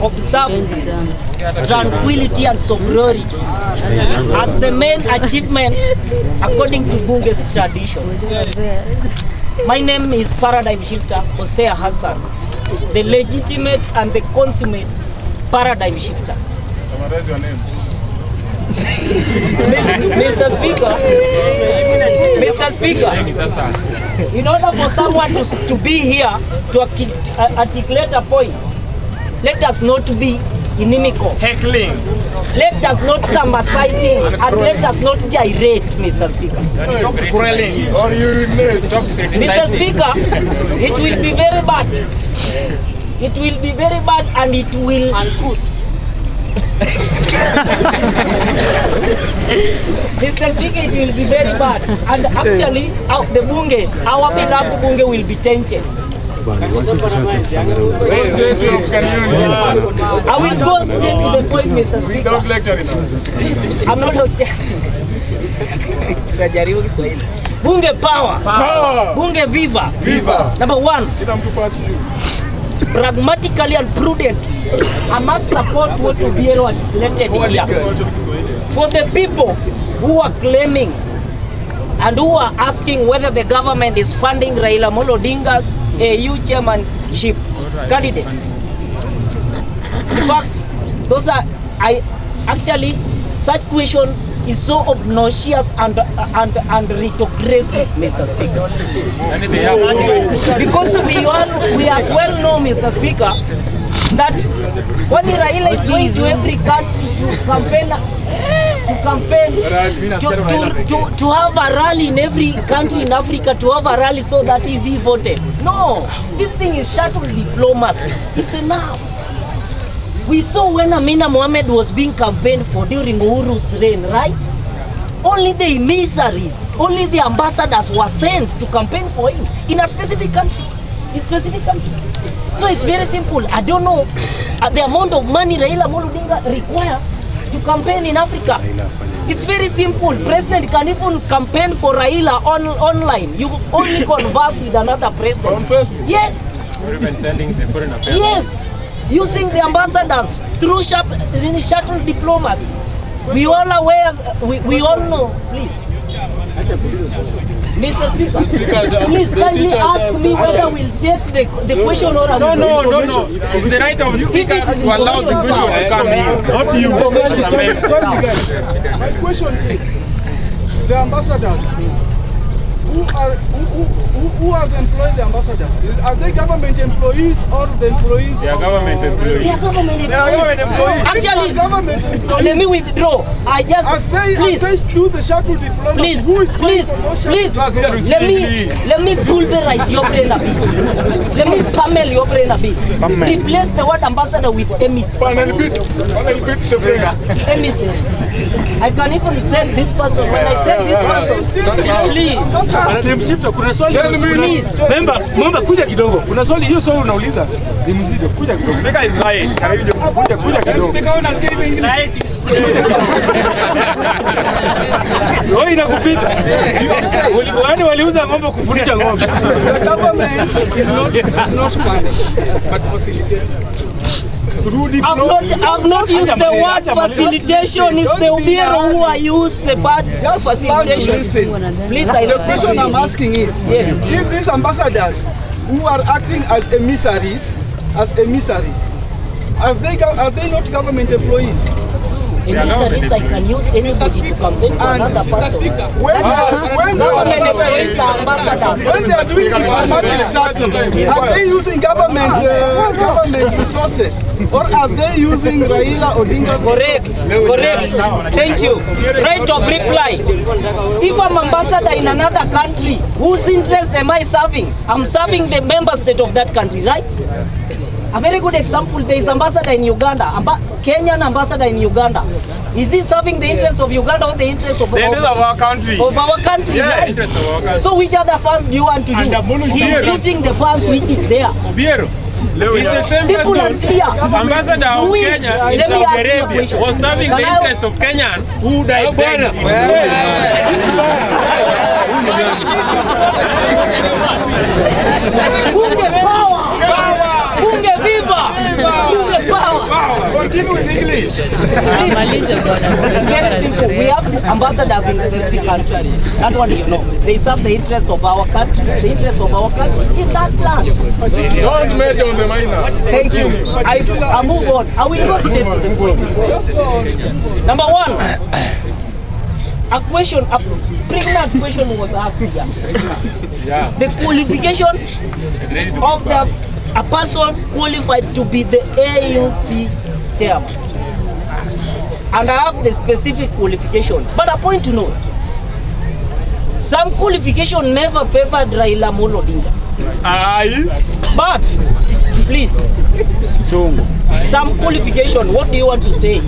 observe tranquility and sobriety as the main achievement according to Bunge's tradition. My name is Paradigm Shifter Hosea Hassan, the legitimate and the consummate paradigm shifter. Summarize your name. Mr. Speaker, in order for someone to be here to articulate a point, let us not be inimical. Heckling. Let us not summarizing and let us not gyrate, Mr. Speaker. Stop quarreling or urinate. Stop criticizing. Mr. Speaker, it will be very bad. It will be very bad and it will... Mr. Speaker, it will be very bad. And actually, the Bunge, our beloved Bunge will be tainted. I will go straight to the point, Mr. Speaker. Without lecturing us. I'm not Bunge power. Bunge viva. Number one, pragmatically and prudently, I must support what Obiero articulated here. For the people who are claiming and who are asking whether the government is funding Raila Odinga's AU chairmanship candidate. In fact, those are, such questions is so obnoxious and retrogressive, Mr. Speaker. Because we as well know, Mr. Speaker, that when Raila is going to every country to have a rally in every country in Africa, to have a rally so that he be voted. No, this thing is shuttle diplomacy. It's enough. We saw when Amina Mohammed was being campaigned for during Uhuru's reign, right? Only the emissaries, only the ambassadors were sent to campaign for him in a specific country. So it's very simple. I don't know the amount of money Raila Odinga require to campaign in Africa. It's very simple. President can even campaign for Raila online. You only converse with another president. On Facebook? Yes. Or even sending the foreign affairs. Yes. Using the ambassadors through shuttle diplomacy. We all aware, we all know, please. Mr. Speaker, please kindly ask me whether we'll take the question or No. It's the right of speakers to allow the question to come in. Not you. My question is, the ambassadors, who has employed the ambassadors? Are they government employees or the employees? They are government employees. They are government employees. Actually, let me withdraw. Please do the shuttle diplomacy. Please, let me pulverize your brain a bit. Let me pummel your brain a bit. Replace the word ambassador with emissary. Emissary. I can even send this person. When I send this person, please. Kuna swali memba kuja kidogo. Kuna swali hiyo swali unauliza ni mzito, kuja kidogo. Speaker is right. Kuja kidogo. Speaker unasikia hivi Wewe inakupita. Wale waliuza ng'ombe kufundisha ng'ombe. The government is not funding, but facilitating. I've not used the word facilitation. It's the Obiero who I use the word facilitation. Please, the question I'm asking is, yes, if these ambassadors who are acting as emissaries, are they not government employees? emissaries, I can use anybody to campaign for another person. When they are doing diplomatic shuttle, are they using government resources, or are they using Raila Odinga? Correct. Thank you. Right of reply. If I'm ambassador in another country, whose interest am I serving? I'm serving the member state of that country, right? A very good example, there is ambassador in Uganda, Kenyan ambassador in Uganda. Is he serving the interest of Uganda or the interest of our country? Of our country, yeah, right? Interest of our country. So which other funds do you want to use? He is using the funds which is there. Obiero. It's the same Simple and clear. Ambassador of Kenya in Saudi Arabia was serving the interest of Kenyans who died there. Bunge power! Bunge viva! Bunge power! Continue with English. It's very simple. We have ambassadors in specific countries. That's what you know. They serve the interest of our country, in that land. Don't major on the minor. Thank you. I move on. I will go straight to the point. Number one, a pregnant question was asked here. The qualification of a person qualified to be the AUC chairman. And I have the specific qualification. But a point to note, some qualification never favored Raila Amolo Odinga. But, please, some qualification, what do you want to say?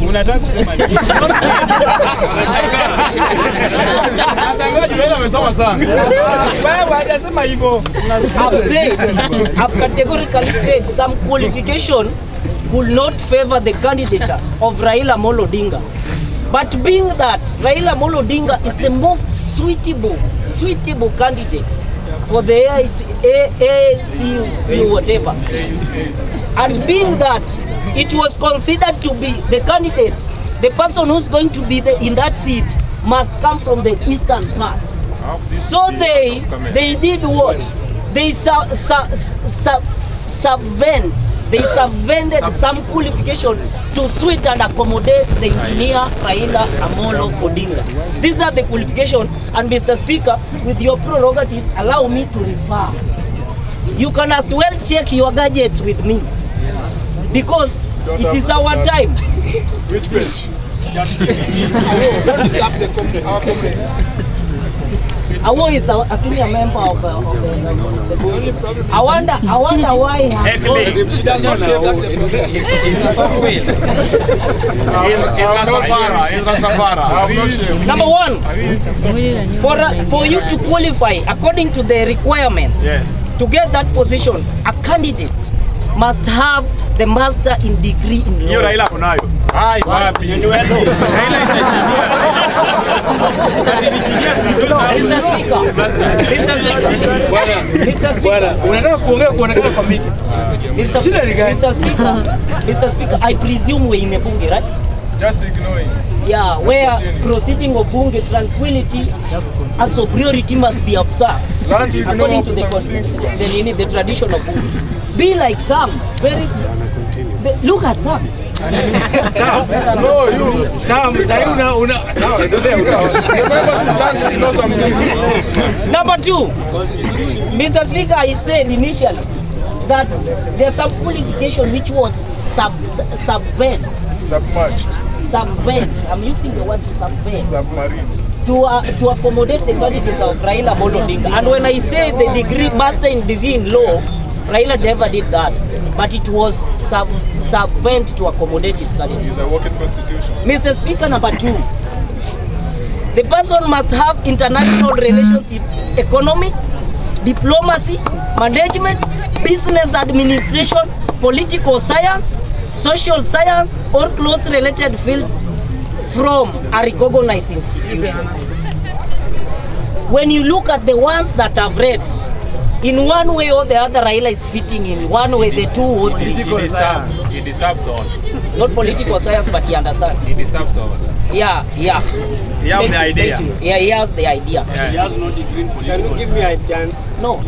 I've categorically said some qualification could not favor the candidature of Raila Amolo Odinga. But being that Raila Amolo Odinga is the most suitable candidate for the AAC whatever, and being that it was considered to be the candidate, the person who's going to be in that seat must come from the eastern part. So they did what? They subvented some qualification to suit and accommodate the engineer Raila Amolo Odinga. These are the qualifications, and Mr. Speaker, with your prerogatives, allow me to refer. You can as well check your gadgets with me, because it is our time. Which page? Awo is a senior member of the board. I wonder why She does not say that's the problem. Number one, for you to qualify according to the requirements, to get that position, a candidate must have the master in degree in law. Mr. Speaker, Mr. Speaker, I presume we're in a bunge, right? Just ignoring. Yeah, where proceeding of bunge, tranquility and sobriety must be observed according to the tradition of bunge. Be like Sam, look at Sam. Number two, Mr. Speaker, I said initially that there's some qualification which was subvent. I'm using the word to subvent. To accommodate the candidates of Raila Amolo Odinga. And when I say the degree, master in degree in law, Raila never did that, but it was subvent to accommodate his candidates. It's a working constitution. Mr. Speaker, number two, the person must have international relationship, economic, diplomacy, management, business administration, political science, social science, or close related field from a recognized institution. When you look at the ones that I've read, in one way or the other, Raila is fitting in one way, the two or three. He deserves all. Not political science, but he understands. He deserves all. Yeah. He has the idea. Yeah, he has the idea. He has no degree in political. Can you give me a chance? No.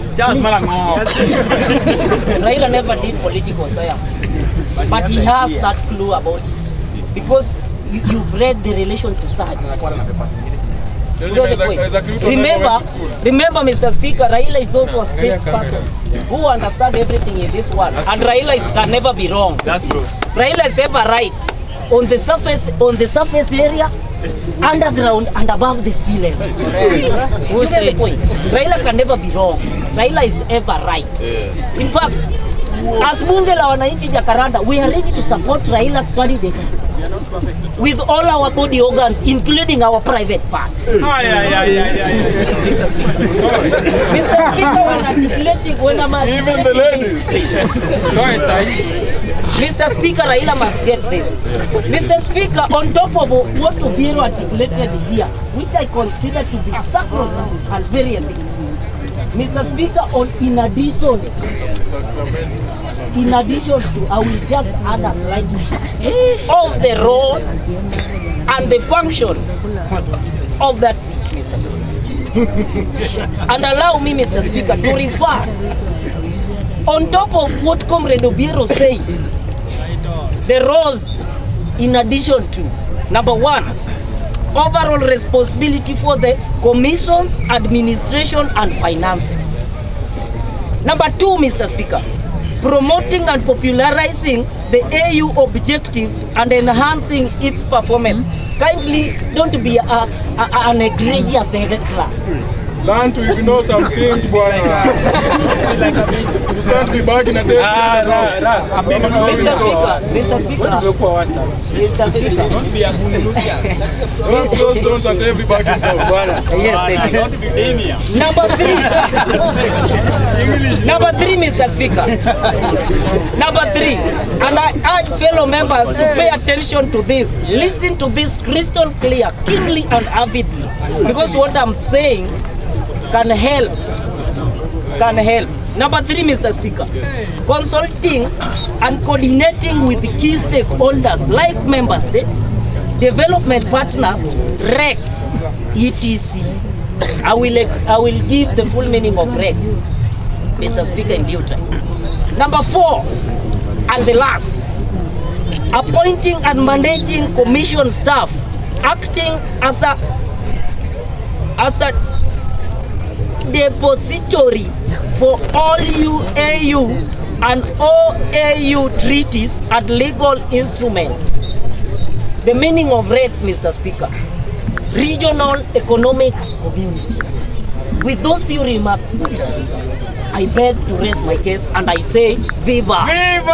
Raila never did political science, but he has that clue about it, because you've read the relation to such. Remember, Mr. Speaker, Raila is also a statesperson who understands everything in this world, and Raila can never be wrong. That's true. Raila is ever right on the surface area, underground, and above the sea level. You get the point? Raila can never be wrong. Raila is ever right. In fact, as bunge la wananchi Jakaranda, we are ready to support Raila's candidature with all our body organs, including our private parts. Mr. Speaker. Mr. Speaker, when I'm even the ladies. Mr. Speaker, Raila must get this. Mr. Speaker, on top of what Obiero articulated here, which I consider to be sacrosanct and very epic, Mr. Speaker, in addition, in addition to, I will just add a slight of the roads and the function of that seat, Mr. Speaker. And allow me, Mr. Speaker, to refer on top of what Comrade Obiero said, the roles in addition to, number one, overall responsibility for the commission's administration and finances. Number two, Mr. Speaker, promoting and popularizing the AU objectives and enhancing its performance. Kindly don't be an egregious heckler. Learn to ignore some things, boy. You can't be back in a day. Mr. Speaker, Don't throw stones at every back in town. yes, thank you. Number three, Mr. Speaker. Number three, and I urge fellow members to pay attention to this. Listen to this crystal clear, keenly and avidly, because what I'm saying can help. Number three, Mr. Speaker, consulting and coordinating with key stakeholders like member states, development partners, RECs, etc. I will give the full meaning of RECs, Mr. Speaker, in due time. Number four, and the last, appointing and managing commission staff, acting as a depository for all AU and OAU treaties and legal instruments. The meaning of RECs, Mr. Speaker, regional economic communities. With those few remarks, Mr. Speaker, I beg to raise my case and I say, Viva! Viva!